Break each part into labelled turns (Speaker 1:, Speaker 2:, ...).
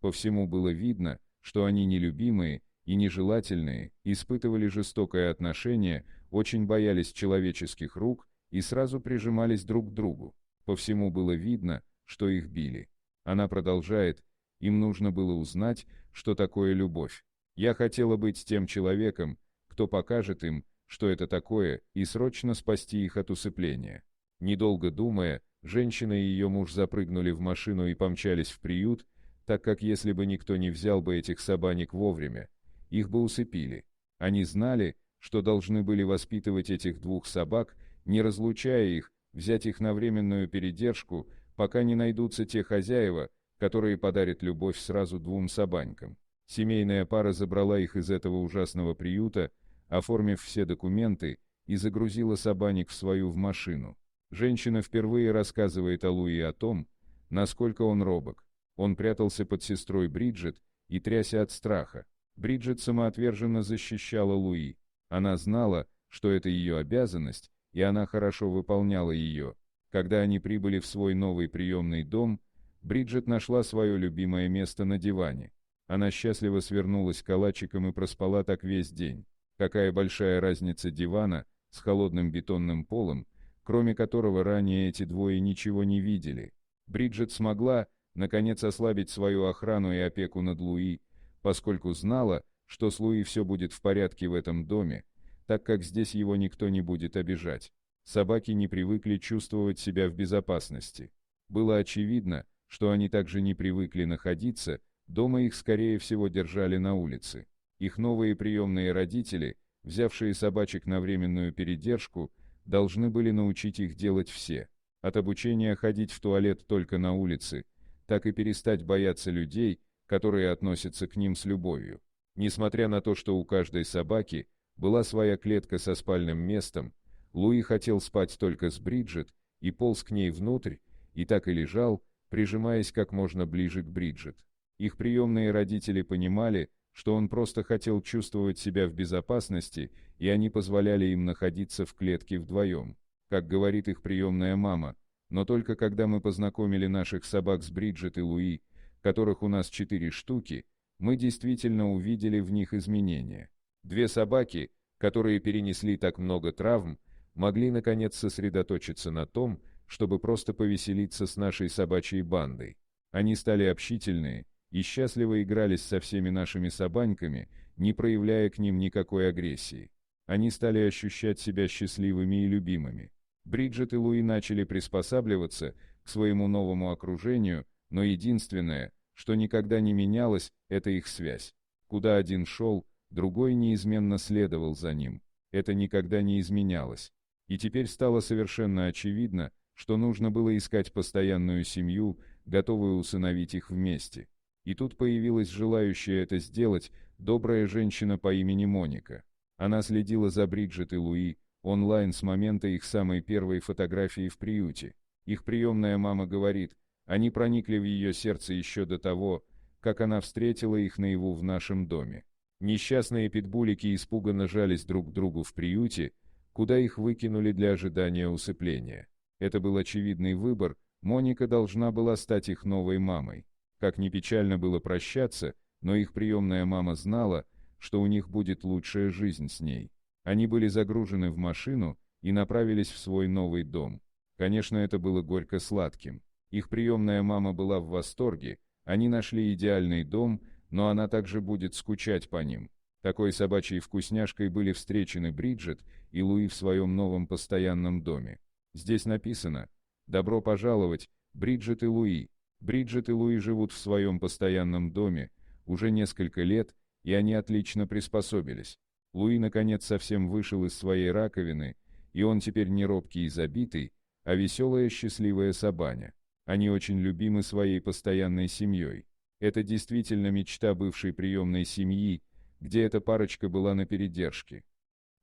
Speaker 1: По всему было видно, что они нелюбимые и нежелательные, испытывали жестокое отношение, очень боялись человеческих рук и сразу прижимались друг к другу. По всему было видно, что их били. Она продолжает: им нужно было узнать, что такое любовь. Я хотела быть тем человеком, кто покажет им, что это такое, и срочно спасти их от усыпления. Недолго думая, женщина и ее муж запрыгнули в машину и помчались в приют, так как если бы никто не взял бы этих собаник вовремя, их бы усыпили. Они знали, что должны были воспитывать этих двух собак, не разлучая их, взять их на временную передержку, пока не найдутся те хозяева, которые подарят любовь сразу двум собанькам. Семейная пара забрала их из этого ужасного приюта, оформив все документы, и загрузила собаник в свою машину. Женщина впервые рассказывает о Луи о том, насколько он робок. Он прятался под сестрой Бриджит и трясся от страха. Бриджит самоотверженно защищала Луи. Она знала, что это ее обязанность, и она хорошо выполняла ее. Когда они прибыли в свой новый приемный дом, Бриджит нашла свое любимое место на диване. Она счастливо свернулась калачиком и проспала так весь день. Какая большая разница дивана с холодным бетонным полом, кроме которого ранее эти двое ничего не видели. Бриджит смогла, наконец, ослабить свою охрану и опеку над Луи, поскольку знала, что с Луи все будет в порядке в этом доме, так как здесь его никто не будет обижать. Собаки не привыкли чувствовать себя в безопасности. Было очевидно, что они также не привыкли находиться, дома их скорее всего держали на улице. Их новые приемные родители, взявшие собачек на временную передержку, должны были научить их делать все. От обучения ходить в туалет только на улице, так и перестать бояться людей, которые относятся к ним с любовью. Несмотря на то, что у каждой собаки была своя клетка со спальным местом, Луи хотел спать только с Бриджит и полз к ней внутрь, и так и лежал, прижимаясь как можно ближе к Бриджит. Их приемные родители понимали, что он просто хотел чувствовать себя в безопасности, и они позволяли им находиться в клетке вдвоем. Как говорит их приемная мама: но только когда мы познакомили наших собак с Бриджит и Луи, которых у нас 4 штуки, мы действительно увидели в них изменения. Две собаки, которые перенесли так много травм, могли наконец сосредоточиться на том, чтобы просто повеселиться с нашей собачьей бандой. Они стали общительные и счастливо игрались со всеми нашими собаньками, не проявляя к ним никакой агрессии. Они стали ощущать себя счастливыми и любимыми. Бриджит и Луи начали приспосабливаться к своему новому окружению, но единственное, что никогда не менялось, это их связь. Куда один шел, другой неизменно следовал за ним. Это никогда не изменялось. И теперь стало совершенно очевидно, что нужно было искать постоянную семью, готовую усыновить их вместе. И тут появилась желающая это сделать добрая женщина по имени Моника. Она следила за Бриджит и Луи онлайн с момента их самой первой фотографии в приюте. Их приемная мама говорит, они проникли в ее сердце еще до того, как она встретила их наяву в нашем доме. Несчастные питбулики испуганно жались друг к другу в приюте, куда их выкинули для ожидания усыпления. Это был очевидный выбор, Моника должна была стать их новой мамой. Как ни печально было прощаться, но их приемная мама знала, что у них будет лучшая жизнь с ней. Они были загружены в машину и направились в свой новый дом. Конечно, это было горько-сладким. Их приемная мама была в восторге, они нашли идеальный дом, но она также будет скучать по ним. Такой собачьей вкусняшкой были встречены Бриджит и Луи в своем новом постоянном доме. Здесь написано: «Добро пожаловать, Бриджит и Луи». Бриджит и Луи живут в своем постоянном доме уже несколько лет, и они отлично приспособились. Луи наконец совсем вышел из своей раковины, и он теперь не робкий и забитый, а веселая счастливая собаня. Они очень любимы своей постоянной семьей. Это действительно мечта бывшей приемной семьи, где эта парочка была на передержке.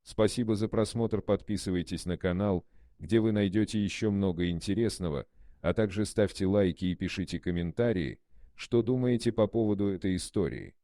Speaker 1: Спасибо за просмотр, подписывайтесь на канал, где вы найдете еще много интересного, а также ставьте лайки и пишите комментарии, что думаете по поводу этой истории.